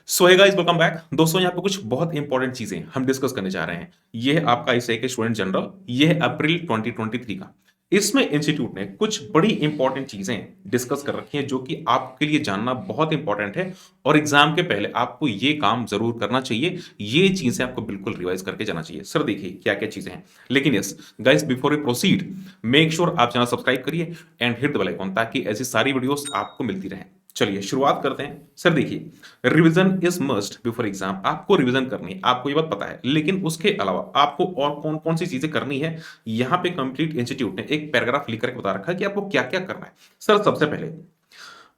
सो hey guys welcome back दोस्तों। यहाँ पे कुछ बहुत इंपॉर्टेंट चीजें हम डिस्कस करने जा रहे हैं। ये है आपका ICAI के स्टूडेंट जनरल, ये है अप्रैल 2023 का। इसमें इंस्टीट्यूट ने कुछ बड़ी इंपॉर्टेंट चीजें डिस्कस कर रखी हैं जो कि आपके लिए जानना बहुत इंपॉर्टेंट है और एग्जाम के पहले आपको ये काम जरूर करना चाहिए। ये चीजें आपको बिल्कुल रिवाइज करके जाना चाहिए। सर देखिए क्या क्या चीजें हैं, लेकिन yes guys before we proceed make sure आप चैनल सब्सक्राइब करिए and hit the bell icon ताकि ऐसी सारी वीडियोस आपको मिलती रहें। चलिए शुरुआत करते हैं। सर देखिए, revision is must before exam. आपको रिवीजन करनी है, आपको ये बात पता है, लेकिन उसके अलावा आपको और कौन कौन सी चीजें करनी है यहाँ पे कंप्लीट इंस्टीट्यूट ने एक पैराग्राफ लिख करके बता रखा है कि आपको क्या क्या करना है। सर सबसे पहले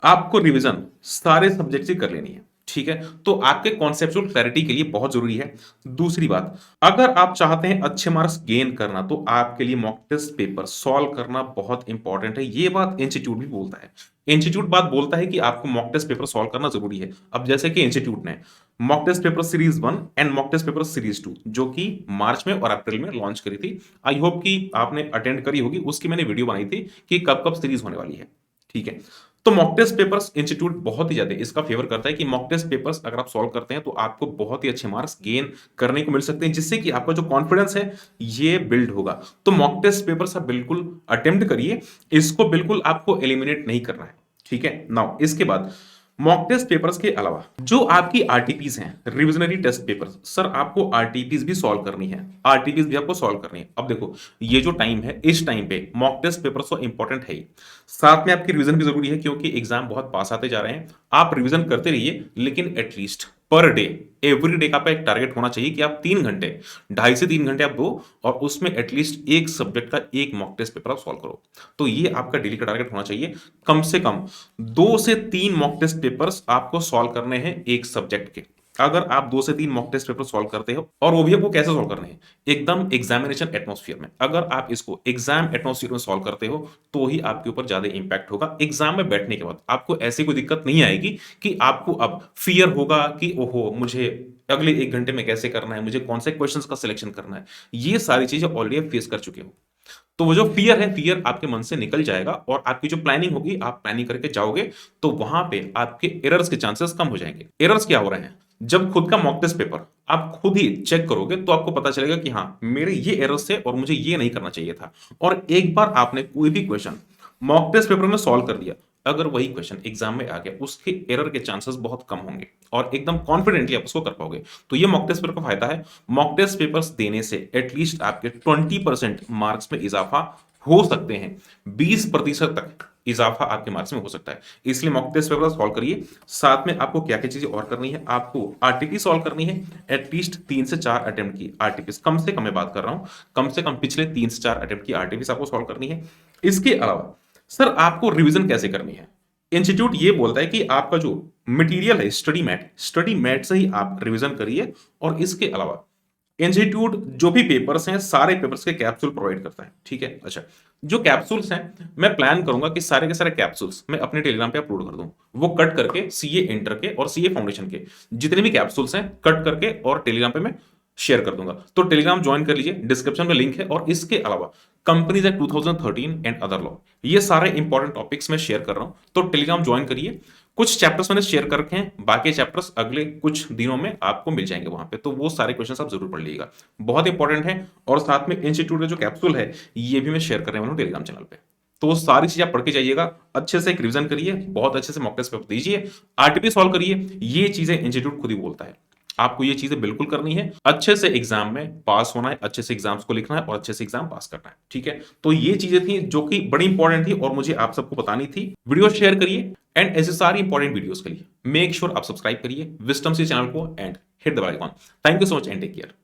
आपको रिवीजन सारे सब्जेक्ट से कर लेनी है, ठीक है, तो आपके कॉन्सेप्चुअल क्लैरिटी के लिए बहुत जरूरी है। दूसरी बात, अगर आप चाहते हैं अच्छे मार्क्स गेन करना तो आपके लिए मॉक टेस्ट पेपर सॉल्व करना बहुत इंपॉर्टेंट है। ये बात इंस्टीट्यूट भी बोलता है। इंस्टीट्यूट बात बोलता है कि आपको मॉक टेस्ट पेपर सॉल्व करना जरूरी है। अब जैसे कि इंस्टीट्यूट ने mock test paper series 1 and mock test paper series 2 जो कि मार्च में और अप्रैल में लॉन्च करी थी, आई होप कि आपने अटेंड करी होगी। उसकी मैंने वीडियो बनाई थी कि कब कब सीरीज होने वाली है, ठीक है। तो मॉक टेस्ट पेपर्स इंस्टीट्यूट बहुत ही ज्यादा इसका फेवर करता है कि मॉक टेस्ट पेपर्स अगर आप सॉल्व करते हैं तो आपको बहुत ही अच्छे मार्क्स गेन करने को मिल सकते हैं, जिससे कि आपका जो कॉन्फिडेंस है ये बिल्ड होगा। तो मॉक टेस्ट पेपर्स आप बिल्कुल अटेम्प्ट करिए, इसको बिल्कुल आपको एलिमिनेट नहीं करना है, ठीक है। नाउ इसके बाद मॉक टेस्ट पेपर्स के अलावा जो आपकी आरटीपीज हैं, रिविजनरी टेस्ट पेपर्स, सर आपको आरटीपीज भी सॉल्व करनी है। आरटीपीज भी आपको सॉल्व करनी है। अब देखो ये जो टाइम है, इस टाइम पे मॉक टेस्ट पेपर्स तो इंपॉर्टेंट है ही, साथ में आपकी रिवीजन भी जरूरी है क्योंकि एग्जाम बहुत पास आते जा रहे हैं। आप रिवीजन करते रहिए, लेकिन at least per day, every day का आपका एक टारगेट होना चाहिए कि आप 3 घंटे, 2.5 से 3 घंटे आप दो और उसमें एटलीस्ट एक सब्जेक्ट का एक मॉक टेस्ट पेपर आप सॉल्व करो। तो ये आपका डेली का टारगेट होना चाहिए। कम से कम 2 से 3 मॉक टेस्ट पेपर्स आपको सॉल्व करने हैं एक सब्जेक्ट के। अगर आप 2 से 3 मॉक टेस्ट पेपर सॉल्व करते हो, और वो भी आपको कैसे सॉल्व करने हैं, एकदम एग्जामिनेशन एटमॉस्फेयर में। अगर आप इसको एग्जाम एटमॉस्फेयर में सॉल्व करते हो तो ही आपके ऊपर ज्यादा इंपैक्ट होगा। एग्जाम में बैठने के बाद आपको ऐसी कोई दिक्कत नहीं आएगी कि आपको अब फियर होगा कि ओहो मुझे अगले 1 घंटे में कैसे करना है, मुझे कौन से क्वेश्चंस का सिलेक्शन करना है। ये सारी चीजें ऑलरेडी फेस कर चुके हो, तो वो जो फियर है, फियर आपके मन से निकल जाएगा और आपकी जो प्लानिंग होगी, आप प्लानिंग करके जाओगे तो वहां पे आपके एरर्स के चांसेस कम हो जाएंगे। एरर्स क्या हो रहे हैं, जब खुद का मॉक टेस्ट पेपर आप खुद ही चेक करोगे तो आपको पता चलेगा कि हाँ मेरे ये एरर्स थे और मुझे ये नहीं करना चाहिए था। और एक बार आपने कोई भी क्वेश्चन मॉक टेस्ट पेपर में सॉल्व कर दिया, अगर वही क्वेश्चन एग्जाम में आ गया, उसके एरर के चांसेस बहुत कम होंगे और एकदम कॉन्फिडेंटली आप उसको कर पाओगे। तो ये मॉक टेस्ट पेपर का फायदा है। मॉक टेस्ट पेपर्स देने से एटलीस्ट आपके 20% मार्क्स में इजाफा हो सकते हैं, 20% तक इजाफा आपके मार्क्स में हो सकता है। इसलिए मॉक टेस्ट पेपर सॉल्व करिए। साथ में आपको क्या क्या चीजें और करनी है, आपको आरटीपी सॉल्व करनी है। एटलीस्ट 3 से 4 अटेम्प्ट की आरटीपी, कम से कम मैं बात कर रहा हूं, कम से कम पिछले 3 से 4 अटेम्प्ट की आरटीपी आपको सॉल्व करनी है। इसके अलावा सर आपको रिवीजन कैसे करनी है, इंस्टीट्यूट ये बोलता है कि आपका जो मटेरियल है स्टडी मैट से ही आप रिवीजन करिए। और इसके अलावा इंस्टीट्यूट जो भी पेपर्स हैं, सारे पेपर्स के कैप्सूल प्रोवाइड करता है, ठीक है। अच्छा, जो कैप्सूल्स हैं मैं प्लान करूंगा कि सारे के सारे कैप्सूल्स मैं अपने टेलीग्राम पे अपलोड कर दूं। वो कट करके सीए इंटर के और सीए फाउंडेशन के जितने भी कैप्सूल्स हैं कट करके और टेलीग्राम पे मैं शेयर कर दूंगा। तो टेलीग्राम ज्वाइन कर लीजिए, डिस्क्रिप्शन में लिंक है। और इसके अलावा companies act 2013 and other law, ये सारे इंपॉर्टेंट टॉपिक्स में शेयर कर रहा हूं, तो टेलीग्राम ज्वाइन करिए। कुछ चैप्टर्स मैंने शेयर कर रखे हैं, बाकी चैप्टर्स अगले कुछ दिनों में आपको मिल जाएंगे वहां पे, तो वो सारे क्वेश्चंस आप जरूर पढ़ लीजिएगा, बहुत इंपॉर्टेंट है। और साथ में इंस्टीट्यूट का जो कैप्सूल है ये भी मैं शेयर करने वाला हूं टेलीग्राम चैनल पे। तो वो सारी चीजें आप पढ़ के जाइएगा, अच्छे से एक रिवीजन करिए, बहुत अच्छे से मॉक टेस्ट पेपर दीजिए, आरटीपी सॉल्व करिए। ये चीजें इंस्टीट्यूट खुद ही बोलता है, आपको ये चीजें बिल्कुल करनी है। अच्छे से एग्जाम में पास होना है, अच्छे से एग्जाम्स को लिखना है और अच्छे से एग्जाम पास करना है, ठीक है। तो ये चीजें थी जो कि बड़ी इंपॉर्टेंट थी और मुझे आप सबको बतानी थी। वीडियो शेयर करिए एंड ऐसे सारी इंपॉर्टेंट वीडियोस के लिए मेक श्योर आप सब्सक्राइब करिए विजडम सी चैनल को and hit the bell icon. Thank you so much and take care.